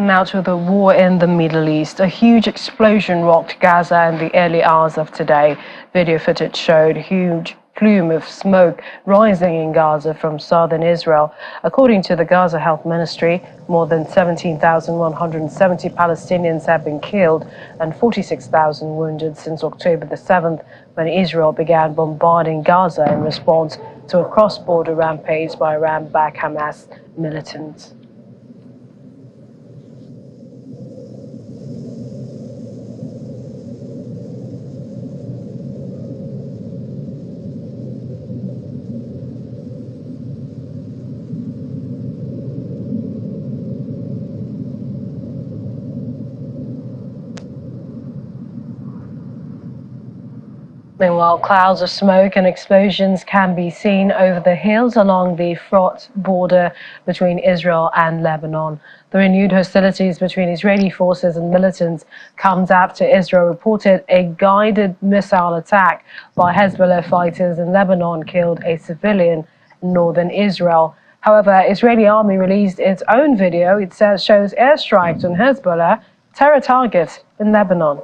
Now to the war in the Middle East. A huge explosion rocked Gaza in the early hours of today. Video footage showed a huge plume of smoke rising in Gaza from southern Israel. According to the Gaza Health Ministry, more than 17,170 Palestinians have been killed and 46,000 wounded since October the 7th, when Israel began bombarding Gaza in response to a cross-border rampage by Iran-backed Hamas militants. Meanwhile, clouds of smoke and explosions can be seen over the hills along the fraught border between Israel and Lebanon. The renewed hostilities between Israeli forces and militants comes after Israel reported a guided missile attack by Hezbollah fighters in Lebanon killed a civilian in northern Israel. However, Israeli army released its own video. It says shows airstrikes on Hezbollah terror targets in Lebanon.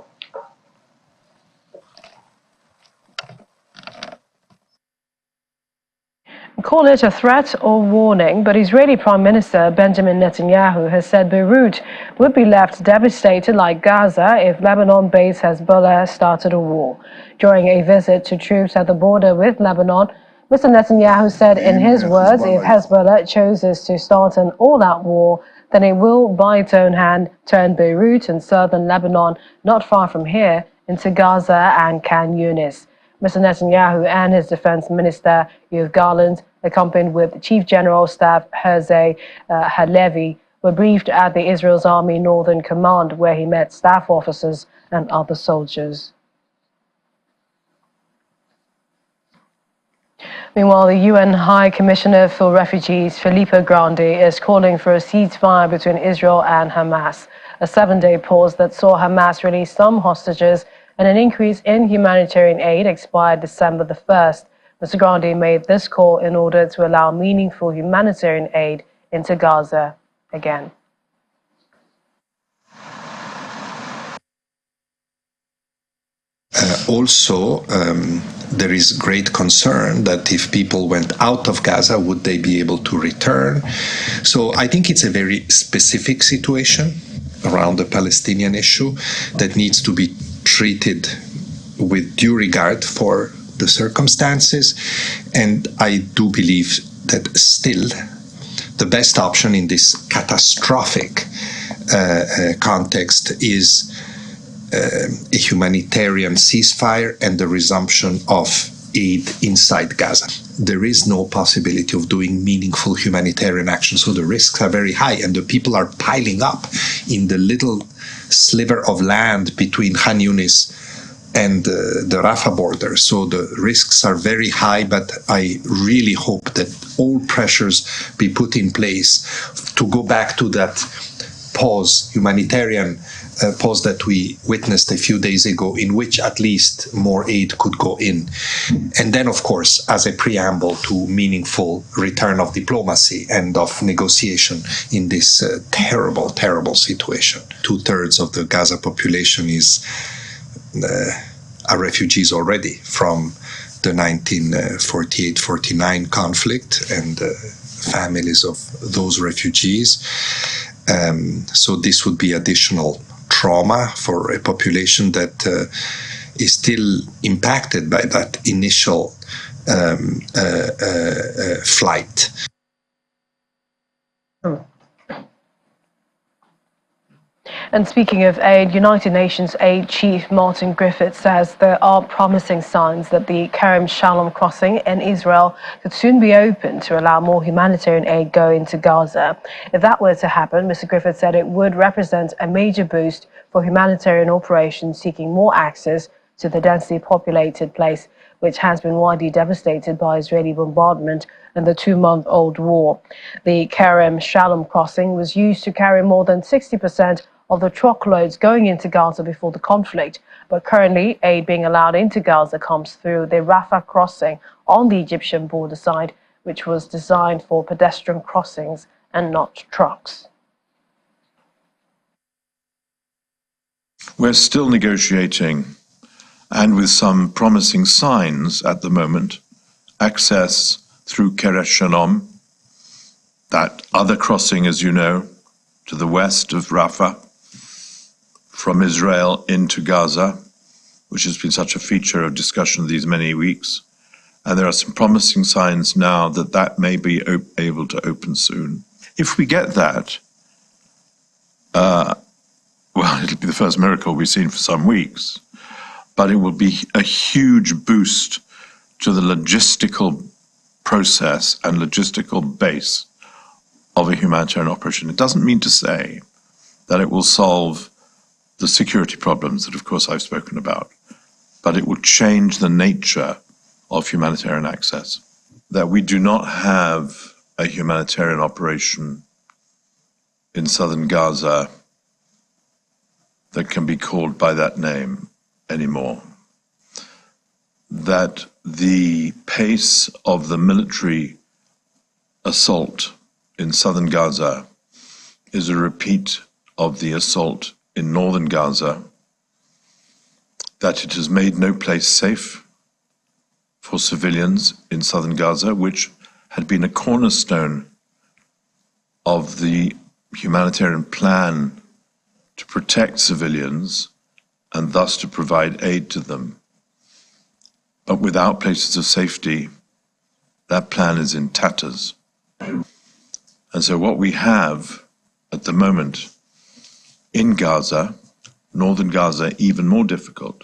Call it a threat or warning, but Israeli Prime Minister Benjamin Netanyahu has said Beirut would be left devastated like Gaza if Lebanon-based Hezbollah started a war. During a visit to troops at the border with Lebanon, Mr. Netanyahu said in his words, if Hezbollah chooses to start an all-out war, then it will, by its own hand, turn Beirut and southern Lebanon, not far from here, into Gaza and Khan Yunis. Mr. Netanyahu and his defense minister, Yoav Gallant, accompanied with Chief General of Staff Herzi Halevi, were briefed at the Israel's Army Northern Command, where he met staff officers and other soldiers. Meanwhile, the UN High Commissioner for Refugees, Filippo Grandi, is calling for a ceasefire between Israel and Hamas, a 7-day pause that saw Hamas release some hostages and an increase in humanitarian aid expired December the 1st. Mr. Grandi made this call in order to allow meaningful humanitarian aid into Gaza again. There is great concern that if people went out of Gaza, would they be able to return? So I think it's a very specific situation around the Palestinian issue that needs to be treated with due regard for the circumstances. And I do believe that still the best option in this catastrophic context is a humanitarian ceasefire and the resumption of aid inside Gaza. There is no possibility of doing meaningful humanitarian action, so the risks are very high, and the people are piling up in the little sliver of land between Khan Yunis and the Rafah border. So the risks are very high, but I really hope that all pressures be put in place to go back to that pause, humanitarian pause that we witnessed a few days ago, in which at least more aid could go in. And then, of course, as a preamble to meaningful return of diplomacy and of negotiation in this terrible, terrible situation. 2/3 of the Gaza population are refugees already from the 1948-49 conflict and families of those refugees. So this would be additional trauma for a population that is still impacted by that initial flight. And speaking of aid, United Nations Aid Chief Martin Griffiths says there are promising signs that the Kerem Shalom crossing in Israel could soon be open to allow more humanitarian aid go into Gaza. If that were to happen, Mr. Griffiths said it would represent a major boost for humanitarian operations seeking more access to the densely populated place, which has been widely devastated by Israeli bombardment and the 2-month-old war. The Kerem Shalom crossing was used to carry more than 60% of the truckloads going into Gaza before the conflict, but currently aid being allowed into Gaza comes through the Rafah crossing on the Egyptian border side, which was designed for pedestrian crossings and not trucks. We're still negotiating, and with some promising signs at the moment, access through Keresh Shalom, that other crossing, as you know, to the west of Rafah, from Israel into Gaza, which has been such a feature of discussion these many weeks. And there are some promising signs now that that may be able to open soon. If we get that, well, it'll be the first miracle we've seen for some weeks, but it will be a huge boost to the logistical process and logistical base of a humanitarian operation. It doesn't mean to say that it will solve the security problems that, of course, I've spoken about, but it will change the nature of humanitarian access. That we do not have a humanitarian operation in southern Gaza that can be called by that name anymore. That the pace of the military assault in southern Gaza is a repeat of the assault in northern Gaza, that it has made no place safe for civilians in southern Gaza, which had been a cornerstone of the humanitarian plan to protect civilians and thus to provide aid to them. But without places of safety, that plan is in tatters. And so what we have at the moment in Gaza, northern Gaza, even more difficult,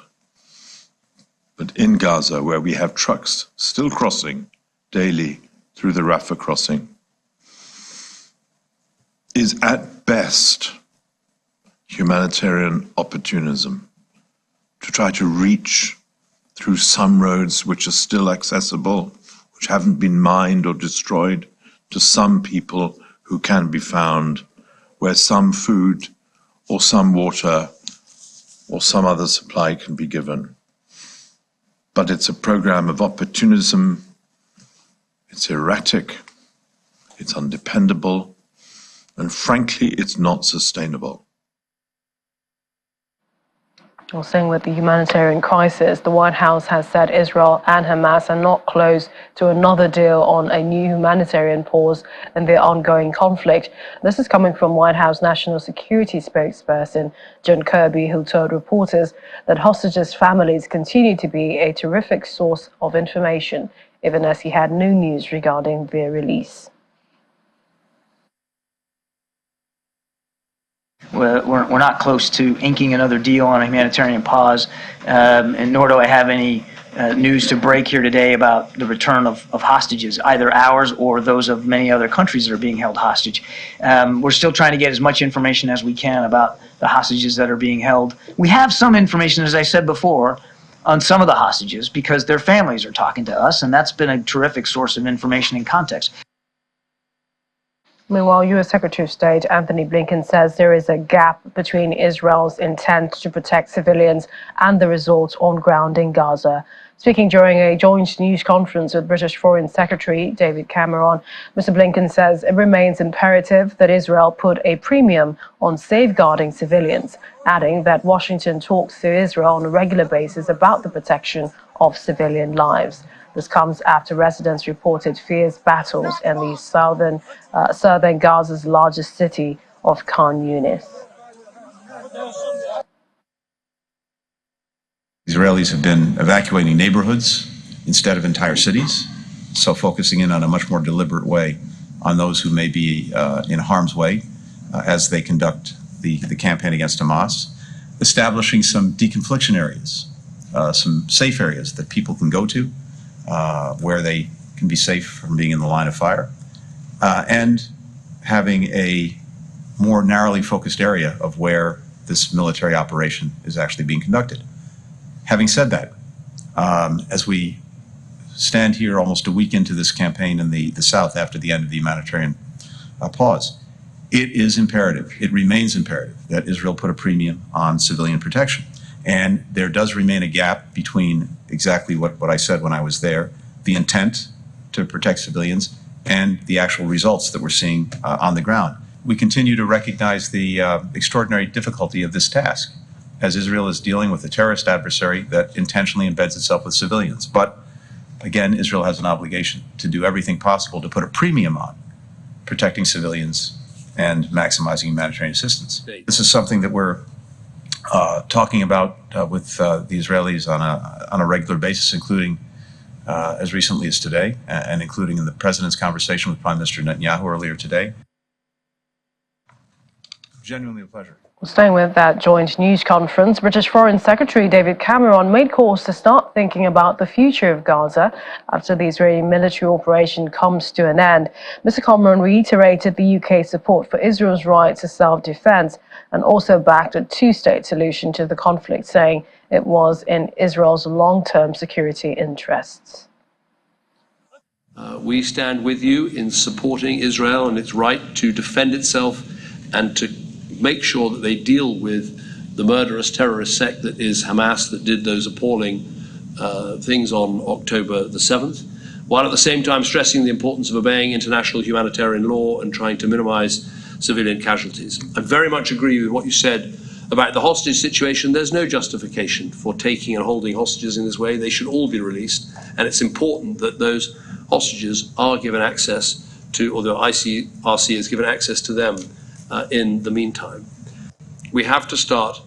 but in Gaza, where we have trucks still crossing daily through the Rafah crossing, is at best humanitarian opportunism to try to reach through some roads which are still accessible, which haven't been mined or destroyed, to some people who can be found, where some food or some water or some other supply can be given. But it's a program of opportunism, it's erratic, it's undependable, and frankly, it's not sustainable. Well, staying with the humanitarian crisis, the White House has said Israel and Hamas are not close to another deal on a new humanitarian pause in the ongoing conflict. This is coming from White House National Security spokesperson John Kirby, who told reporters that hostages' families continue to be a terrific source of information, even as he had no news regarding their release. We're not close to inking another deal on a humanitarian pause, and nor do I have any news to break here today about the return of hostages, either ours or those of many other countries that are being held hostage. We're still trying to get as much information as we can about the hostages that are being held. We have some information, as I said before, on some of the hostages because their families are talking to us, and that's been a terrific source of information and context. Meanwhile, U.S. Secretary of State Anthony Blinken says there is a gap between Israel's intent to protect civilians and the results on ground in Gaza. Speaking during a joint news conference with British Foreign Secretary David Cameron, Mr. Blinken says it remains imperative that Israel put a premium on safeguarding civilians, adding that Washington talks to Israel on a regular basis about the protection of civilian lives. This comes after residents reported fierce battles in the southern Gaza's largest city of Khan Yunis. Israelis have been evacuating neighborhoods instead of entire cities, so focusing in on a much more deliberate way on those who may be in harm's way as they conduct the campaign against Hamas, establishing some deconfliction areas, some safe areas that people can go to, where they can be safe from being in the line of fire, and having a more narrowly focused area of where this military operation is actually being conducted. Having said that, as we stand here almost a week into this campaign in the South after the end of the humanitarian pause, it is imperative, it remains imperative that Israel put a premium on civilian protection. And there does remain a gap between exactly what I said when I was there, the intent to protect civilians, and the actual results that we're seeing on the ground. We continue to recognize the extraordinary difficulty of this task. as Israel is dealing with a terrorist adversary that intentionally embeds itself with civilians. But again, Israel has an obligation to do everything possible to put a premium on protecting civilians and maximizing humanitarian assistance. This is something that we're talking about with the Israelis on a regular basis, including as recently as today, and including in the President's conversation with Prime Minister Netanyahu earlier today. Genuinely a pleasure. Staying with that joint news conference, British Foreign Secretary David Cameron made calls to start thinking about the future of Gaza after the Israeli military operation comes to an end. Mr. Cameron reiterated the UK's support for Israel's right to self-defense and also backed a two-state solution to the conflict, saying it was in Israel's long-term security interests. We stand with you in supporting Israel and its right to defend itself and to make sure that they deal with the murderous terrorist sect that is Hamas, that did those appalling things on October the 7th, while at the same time stressing the importance of obeying international humanitarian law and trying to minimize civilian casualties. I very much agree with what you said about the hostage situation. There's no justification for taking and holding hostages in this way. They should all be released, and it's important that those hostages are given access to, or the ICRC is given access to them in the meantime. We have to start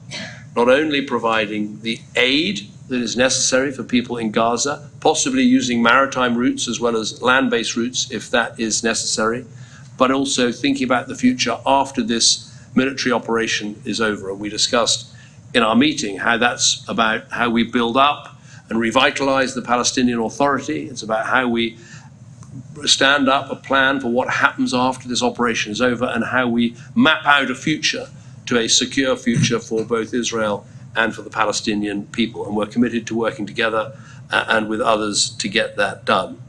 not only providing the aid that is necessary for people in Gaza, possibly using maritime routes as well as land-based routes if that is necessary, but also thinking about the future after this military operation is over. And we discussed in our meeting how that's about how we build up and revitalize the Palestinian Authority. It's about how we stand up a plan for what happens after this operation is over and how we map out a future to a secure future for both Israel and for the Palestinian people. And we're committed to working together and with others to get that done.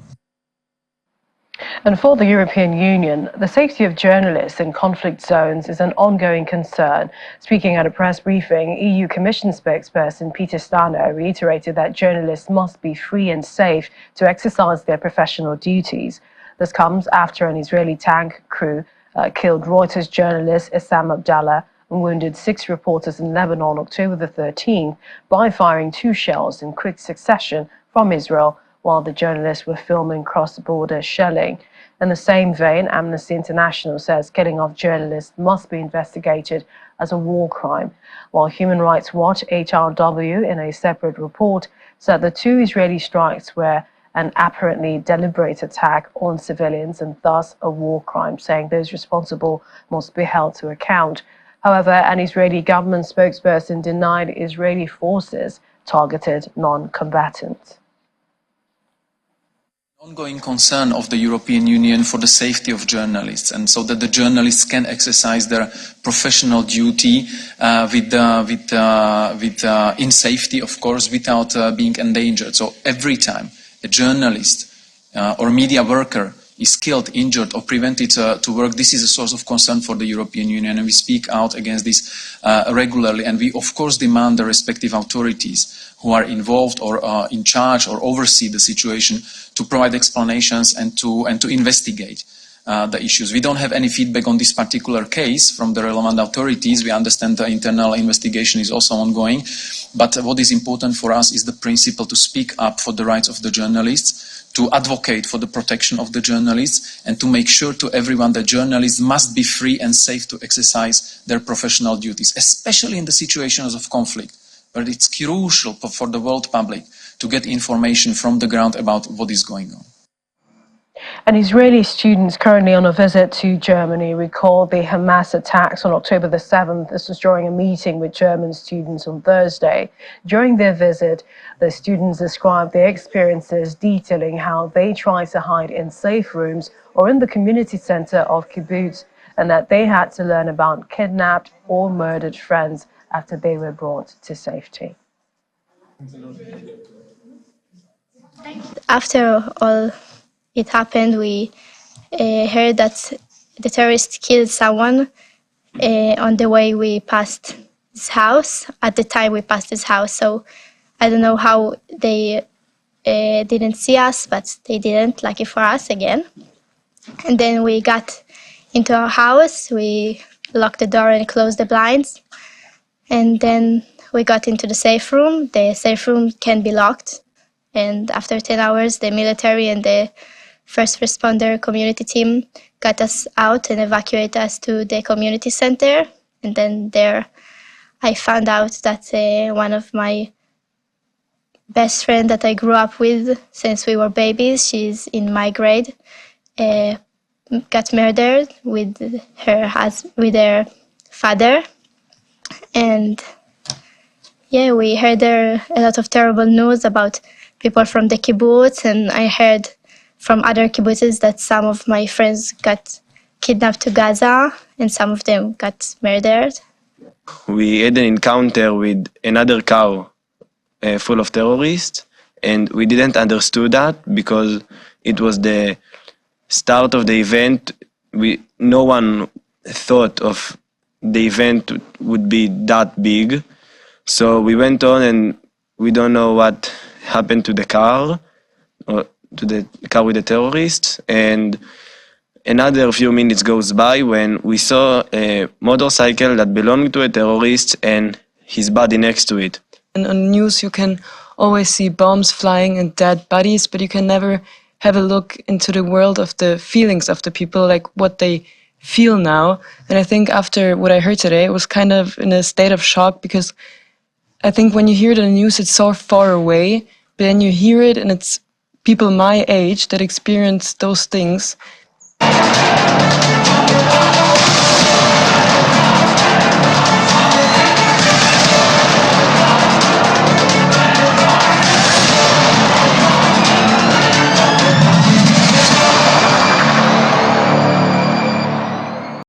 And for the European Union, the safety of journalists in conflict zones is an ongoing concern. Speaking at a press briefing, EU Commission spokesperson Peter Stano reiterated that journalists must be free and safe to exercise their professional duties. This comes after an Israeli tank crew killed Reuters journalist Issam Abdallah and wounded 6 reporters in Lebanon on October the 13th by firing 2 shells in quick succession from Israel while the journalists were filming cross-border shelling. In the same vein, Amnesty International says killing of journalists must be investigated as a war crime, while Human Rights Watch HRW, in a separate report, said the 2 Israeli strikes were an apparently deliberate attack on civilians and thus a war crime, saying those responsible must be held to account. However, an Israeli government spokesperson denied Israeli forces targeted non-combatants. Ongoing concern of the European Union for the safety of journalists, and so that the journalists can exercise their professional duty in safety, of course, without being endangered. So every time a journalist or media worker is killed, injured, or prevented to work, this is a source of concern for the European Union, and we speak out against this regularly. And we, of course, demand the respective authorities who are involved or in charge or oversee the situation to provide explanations and to investigate the issues. We don't have any feedback on this particular case from the relevant authorities. We understand the internal investigation is also ongoing, but what is important for us is the principle to speak up for the rights of the journalists, to advocate for the protection of the journalists, and to make sure to everyone that journalists must be free and safe to exercise their professional duties, especially in the situations of conflict, where it's crucial for the world public to get information from the ground about what is going on. And Israeli students currently on a visit to Germany recalled the Hamas attacks on October the 7th. This was during a meeting with German students on Thursday. During their visit, the students described their experiences, detailing how they tried to hide in safe rooms or in the community center of kibbutz, and that they had to learn about kidnapped or murdered friends after they were brought to safety. After all it happened, we heard that the terrorists killed someone on the way we passed his house, at the time we passed his house. So I don't know how they didn't see us, but they didn't, lucky for us again. And then we got into our house, we locked the door and closed the blinds. And then we got into the safe room. The safe room can be locked. And after 10 hours, the military and the first responder community team got us out and evacuated us to the community center. And then there, I found out that one of my best friend that I grew up with since we were babies, she's in my grade, got murdered with her father. And yeah, we heard there a lot of terrible news about people from the kibbutz, and I heard from other kibbutzes that some of my friends got kidnapped to Gaza and some of them got murdered. We had an encounter with another car full of terrorists, and we didn't understand that because it was the start of the event. No one thought of the event would be that big. So we went on and we don't know what happened to the car, or to the car with the terrorists. And another few minutes goes by when we saw a motorcycle that belonged to a terrorist and his body next to it. And on the news you can always see bombs flying and dead bodies, but you can never have a look into the world of the feelings of the people, like what they feel now. And I think after what I heard today, I was kind of in a state of shock, because I think when you hear the news, it's so far away, but then you hear it and it's people my age that experience those things.